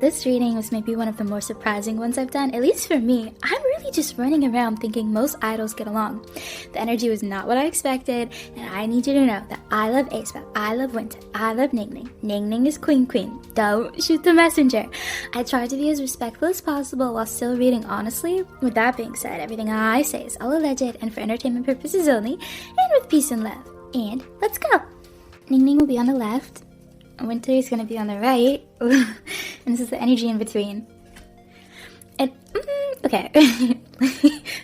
this reading was maybe one of the more surprising ones I've done, at least for me. I'm really just running around thinking most idols get along. The energy was not what I expected, and I need you to know that I love aespa, I love winter, I love Ningning. Ningning is queen. Don't shoot the messenger. I tried to be as respectful as possible while still reading honestly. With that being said, everything I say is all alleged and for entertainment purposes only, and with peace and love. And let's go! Ningning will be on the left, winter is going to be on the right, and this is the energy in between. And, okay.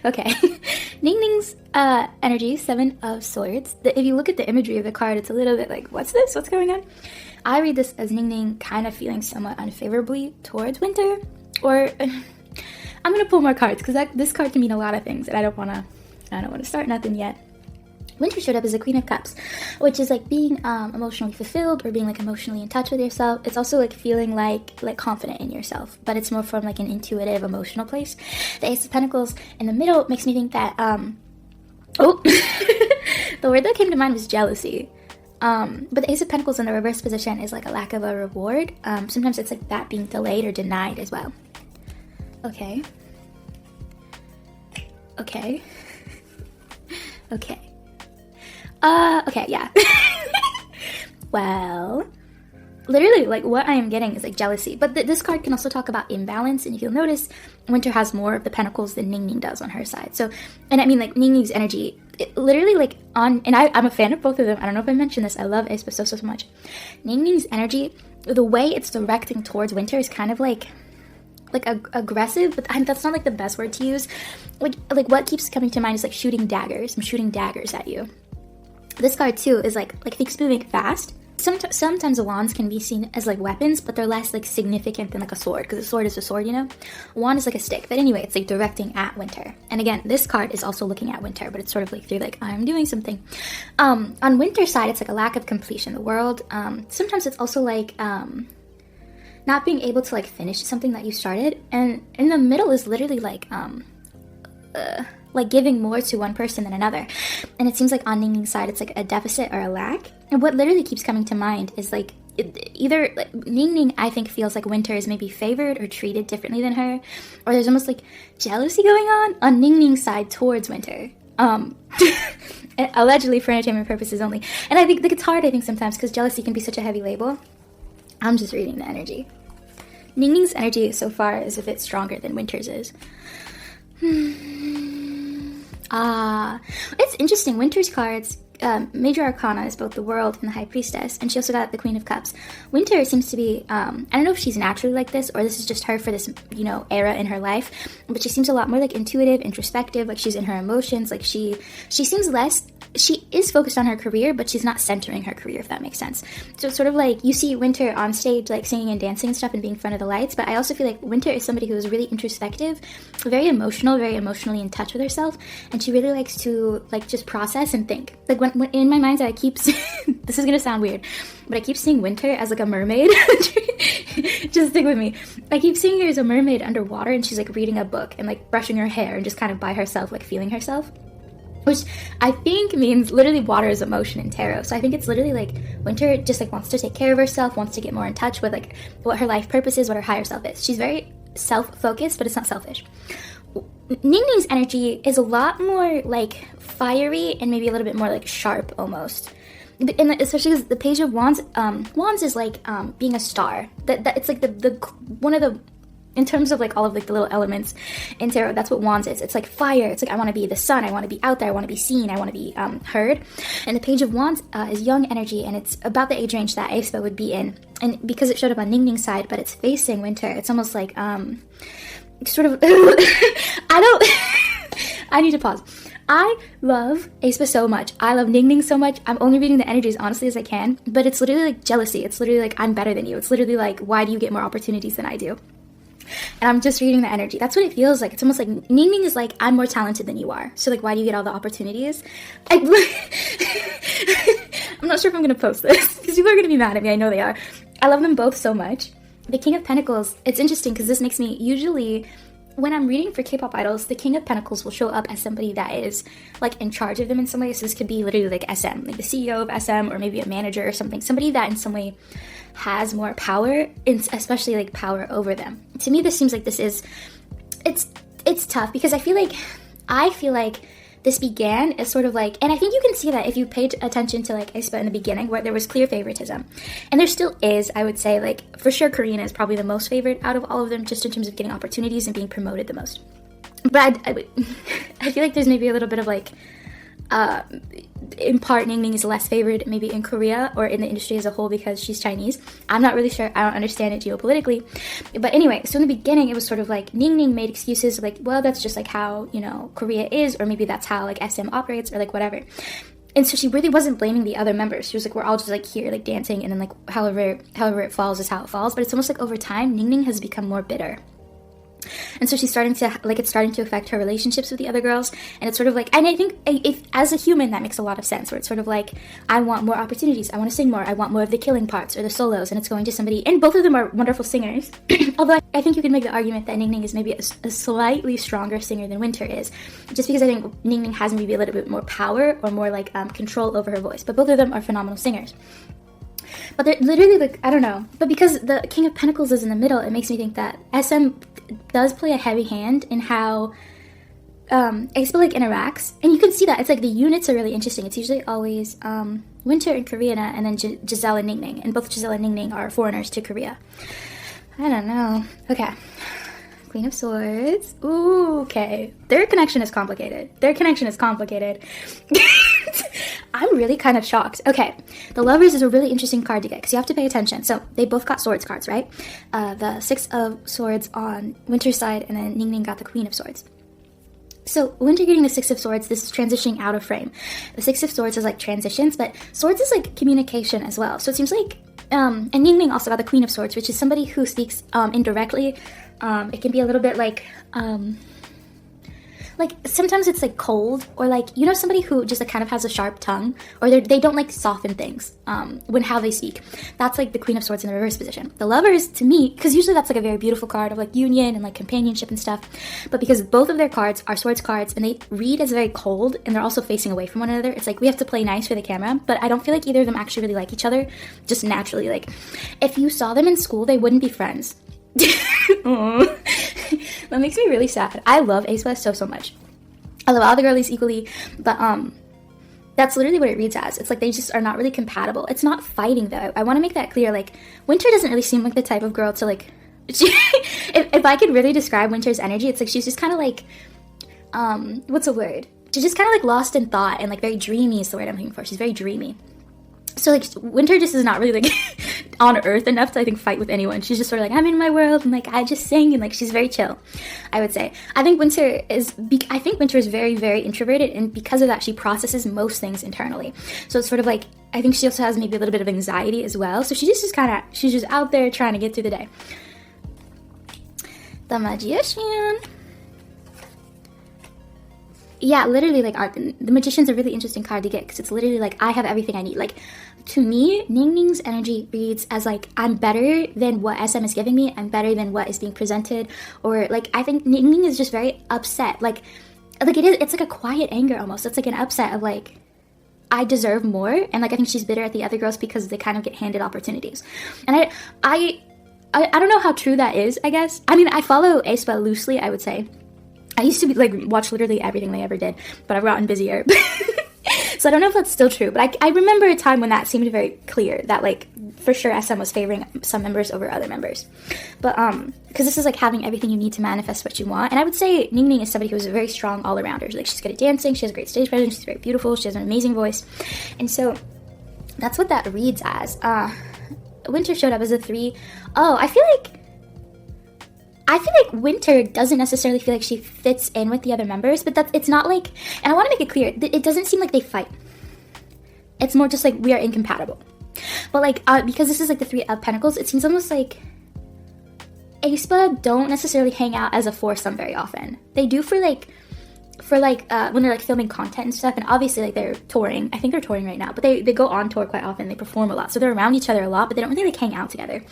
Okay. Ningning's energy, 7 of Swords. If you look at the imagery of the card, it's a little bit like, what's this? What's going on? I read this as Ningning kind of feeling somewhat unfavorably towards winter, or I'm going to pull more cards, because this card can mean a lot of things, and I don't want to start nothing yet. Winter showed up as a Queen of Cups, which is like being emotionally fulfilled or being like emotionally in touch with yourself. It's also like feeling like confident in yourself, but it's more from like an intuitive, emotional place. The Ace of Pentacles in the middle makes me think that, the word that came to mind was jealousy. But the Ace of Pentacles in the reverse position is like a lack of a reward. Sometimes it's like that being delayed or denied as well. Okay. Okay. Okay. Okay, yeah. Well, literally, like, what I am getting is, like, jealousy. But this card can also talk about imbalance, and if you'll notice, Winter has more of the pentacles than Ningning does on her side. So, and I mean, like, Ningning's energy, literally, like, and I'm a fan of both of them. I don't know if I mentioned this. I love aespa so much. Ningning's energy, the way it's directing towards Winter is kind of, like aggressive, but that's not, like, the best word to use. Like, what keeps coming to mind is, like, shooting daggers. I'm shooting daggers at you. This card, too, is, like things moving fast. Sometimes the wands can be seen as, like, weapons, but they're less, like, significant than, like, a sword, because a sword is a sword, you know? A wand is, like, a stick. But anyway, it's, like, directing at Winter. And again, this card is also looking at Winter, but it's sort of, like, through, like, I'm doing something. On Winter's side, it's, like, a lack of completion. The world, sometimes it's also, like, not being able to, like, finish something that you started. And in the middle is literally, like giving more to one person than another. And it seems like on Ningning's side, it's like a deficit or a lack. And what literally keeps coming to mind is like, either like, Ningning, I think, feels like Winter is maybe favored or treated differently than her, or there's almost like jealousy going on Ningning's side towards Winter. Allegedly for entertainment purposes only. And I think it's hard, I think, sometimes, because jealousy can be such a heavy label. I'm just reading the energy. Ningning's energy so far is a bit stronger than Winter's is. It's interesting. Winter's cards, Major Arcana is both the World and the High Priestess, and she also got the Queen of Cups. Winter seems to be, I don't know if she's naturally like this, or this is just her for this, you know, era in her life, but she seems a lot more, like, intuitive, introspective, like, she's in her emotions, like, she seems less, she is focused on her career, but she's not centering her career, if that makes sense. So it's sort of like, you see Winter on stage, like, singing and dancing and stuff and being in front of the lights, but I also feel like Winter is somebody who is really introspective, very emotional, very emotionally in touch with herself, and she really likes to, like, just process and think. Like, when in my mind's eye, I keep this is gonna sound weird, but I keep seeing Winter as, like, a mermaid. Just stick with me. I keep seeing her as a mermaid underwater, and she's, like, reading a book and, like, brushing her hair and just kind of by herself, like, feeling herself. Which I think means literally water is emotion in tarot. So I think it's literally like Winter just like wants to take care of herself, wants to get more in touch with like what her life purpose is, what her higher self is. She's very self-focused, but it's not selfish. Ningning's energy is a lot more like fiery and maybe a little bit more like sharp almost. And especially because the Page of Wands, Wands is like being a star. That it's like the one of the, in terms of, like, all of, like, the little elements in tarot, that's what Wands is. It's, like, fire. It's, like, I want to be the sun. I want to be out there. I want to be seen. I want to be heard. And the Page of Wands is young energy, and it's about the age range that aespa would be in. And because it showed up on Ningning's side, but it's facing Winter, it's almost like, sort of, I need to pause. I love aespa so much. I love Ningning so much. I'm only reading the energies honestly as I can, but it's literally, like, jealousy. It's literally, like, I'm better than you. It's literally, like, why do you get more opportunities than I do? And I'm just reading the energy. That's what it feels like. It's almost like Ningning is like, I'm more talented than you are. So, like, why do you get all the opportunities? I'm not sure if I'm going to post this, because people are going to be mad at me. I know they are. I love them both so much. The King of Pentacles, it's interesting, because this makes me, usually, when I'm reading for K-pop idols, the King of Pentacles will show up as somebody that is like in charge of them in some way. So this could be literally like SM, like the CEO of SM, or maybe a manager or something. Somebody that in some way has more power, especially like power over them. To me, this seems like this is, it's tough because I feel like this began as sort of like, and I think you can see that if you paid attention to like aespa in the beginning, where there was clear favoritism, and there still is. I would say, like, for sure Karina is probably the most favored out of all of them, just in terms of getting opportunities and being promoted the most. But I feel like there's maybe a little bit of like, in part, Ningning is less favored maybe in Korea or in the industry as a whole because she's Chinese. I'm not really sure. I don't understand it geopolitically. But anyway, so in the beginning, it was sort of like Ningning made excuses like, well, that's just like how, you know, Korea is, or maybe that's how like SM operates, or like whatever. And so she really wasn't blaming the other members. She was like, we're all just like here, like dancing, and then like however it falls is how it falls. But it's almost like over time, Ningning has become more bitter. And so she's starting to, like, it's starting to affect her relationships with the other girls. And it's sort of like, and I think if as a human, that makes a lot of sense, where it's sort of like, I want more opportunities. I want to sing more. I want more of the killing parts or the solos. And it's going to somebody, and both of them are wonderful singers. Although I think you can make the argument that Ningning is maybe a slightly stronger singer than Winter is. Just because I think Ningning has maybe a little bit more power or more like control over her voice. But both of them are phenomenal singers. But they're literally like, I don't know. But because the King of Pentacles is in the middle, it makes me think that SM does play a heavy hand in how aespa like interacts. And you can see that. It's like the units are really interesting. It's usually always Winter and Karina, and then Giselle and Ningning. And both Giselle and Ningning are foreigners to Korea. I don't know. Okay. Queen of Swords. Ooh, okay. Their connection is complicated. I'm really kind of shocked. Okay, the Lovers is a really interesting card to get because you have to pay attention. So they both got Swords cards, right? The Six of Swords on Winter's side, and then Ningning got the Queen of Swords. So Winter getting the Six of Swords, this is transitioning out of frame. The Six of Swords is like transitions, but Swords is like communication as well. So it seems like, and Ningning also got the Queen of Swords, which is somebody who speaks indirectly. It can be a little bit like sometimes it's like cold, or like, you know, somebody who just like kind of has a sharp tongue, or they don't like soften things when how they speak. That's like the Queen of Swords in the reverse position. The Lovers, to me, because usually that's like a very beautiful card of like union and like companionship and stuff, but because both of their cards are Swords cards and they read as very cold, and they're also facing away from one another, it's like we have to play nice for the camera. But I don't feel like either of them actually really like each other, just naturally. Like if you saw them in school, they wouldn't be friends. That makes me really sad. I love aespa so much. I love all the girlies equally, but that's literally what it reads as. It's like they just are not really compatible. It's not fighting though. I want to make that clear. Like Winter doesn't really seem like the type of girl to like. If I could really describe Winter's energy, it's like she's just kind of like, what's a word? She's just kind of like lost in thought, and like very dreamy is the word I'm looking for. She's very dreamy. So like Winter just is not really like on earth enough to I think fight with anyone. She's just sort of like, I'm in my world and like I just sing, and like she's very chill, I would say. I think Winter is very, very introverted, and because of that she processes most things internally. So it's sort of like, I think she also has maybe a little bit of anxiety as well. So she's just out there trying to get through the day. The Magician. Yeah, literally, like, the Magician's a really interesting card to get because it's literally like, I have everything I need. Like, to me, Ningning's energy reads as like, I'm better than what SM is giving me. I'm better than what is being presented. Or like, I think Ningning is just very upset. Like it's like a quiet anger almost. It's like an upset of like, I deserve more. And like, I think she's bitter at the other girls because they kind of get handed opportunities. And I don't know how true that is, I guess. I mean, I follow aespa loosely, I would say. I used to like watch literally everything they ever did, but I've gotten busier. So I don't know if that's still true, but I remember a time when that seemed very clear, that like for sure SM was favoring some members over other members. But because this is like having everything you need to manifest what you want. And I would say Ningning is somebody who's a very strong all-arounder. Like she's good at dancing, she has a great stage presence, she's very beautiful, she has an amazing voice. And so that's what that reads as. Winter showed up as a 3. Oh, I feel like Winter doesn't necessarily feel like she fits in with the other members, but it's not like, and I want to make it clear, it doesn't seem like they fight. It's more just like, we are incompatible. But like, because this is like the 3 of Pentacles, it seems almost like aespa don't necessarily hang out as a foursome very often. They do for like, for like when they're like filming content and stuff, and obviously like they're touring. I think they're touring right now, but they go on tour quite often. They perform a lot, so they're around each other a lot, but they don't really like hang out together.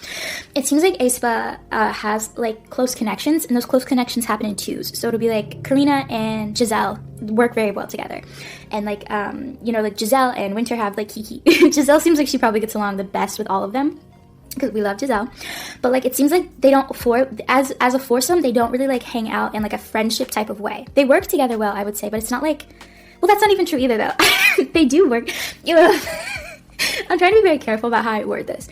It seems like aespa has like close connections, and those close connections happen in twos. So it'll be like Karina and Giselle work very well together, and like you know, like Giselle and Winter have like Kiki. Giselle seems like she probably gets along the best with all of them, because we love Giselle, but like it seems like they don't as a foursome, they don't really like hang out in like a friendship type of way. They work together well, I would say, but it's not like, well, that's not even true either though. They do work, you know. I'm trying to be very careful about how I word this.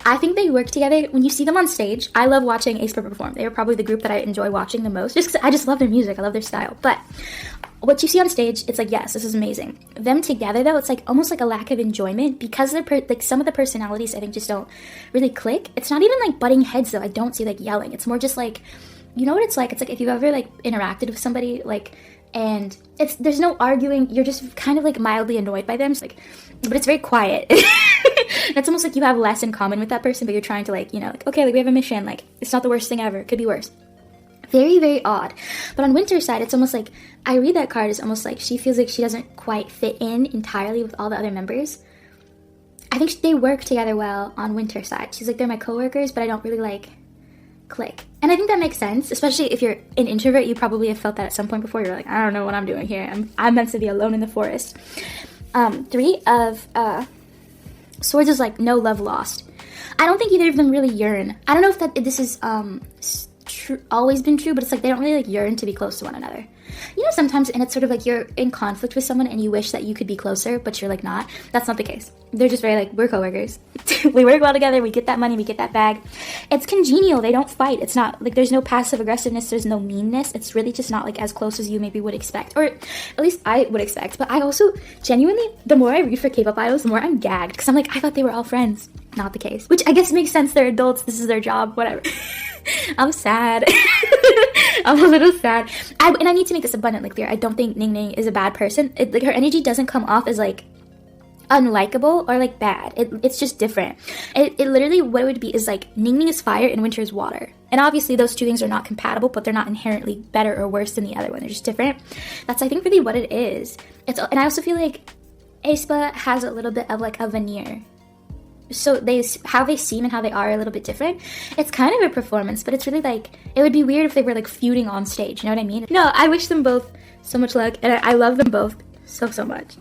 I think they work together. When you see them on stage, I love watching aespa perform. They are probably the group that I enjoy watching the most, just because I just love their music, I love their style. But what you see on stage, it's like, yes, this is amazing. Them together, though, it's like almost like a lack of enjoyment, because they're like some of the personalities, I think, just don't really click. It's not even like butting heads, though. I don't see like yelling. It's more just like, you know what it's like? It's like if you've ever like interacted with somebody, like, and there's no arguing. You're just kind of like mildly annoyed by them, like, but it's very quiet. It's almost like you have less in common with that person, but you're trying to like, you know, like, okay, like we have a mission. Like, it's not the worst thing ever. It could be worse. Very, very odd. But on Winter's side, it's almost like, I read that card as almost like she feels like she doesn't quite fit in entirely with all the other members. I think they work together well on Winter's side. She's like, they're my coworkers, but I don't really like click. And I think that makes sense, especially if you're an introvert. You probably have felt that at some point before. You're like, I don't know what I'm doing here. I'm meant to be alone in the forest. 3 of Swords is like no love lost. I don't think either of them really yearn. I don't know if this is always been true, but it's like they don't really like yearn to be close to one another. You know, sometimes, and it's sort of like you're in conflict with someone and you wish that you could be closer, but you're like not. That's not the case. They're just very like, we're coworkers. We work well together. We get that money. We get that bag. It's congenial. They don't fight. It's not like there's no passive aggressiveness. There's no meanness. It's really just not like as close as you maybe would expect, or at least I would expect. But I also genuinely, the more I read for K-pop idols, the more I'm gagged, because I'm like, I thought they were all friends. Not the case, which I guess makes sense. They're adults. This is their job. Whatever. I'm sad. I'm a little sad. And I need to make this abundantly clear. I don't think Ningning is a bad person. Like, her energy doesn't come off as like unlikable or like bad. It's just different. It literally, what it would be is like Ningning is fire and Winter is water. And obviously those two things are not compatible, but they're not inherently better or worse than the other one. They're just different. That's, I think, really what it is. And I also feel like aespa has a little bit of like a veneer. So how they seem and how they are a little bit different. It's kind of a performance, but it's really like, it would be weird if they were like feuding on stage, you know what I mean? No, I wish them both so much luck, and I love them both so much.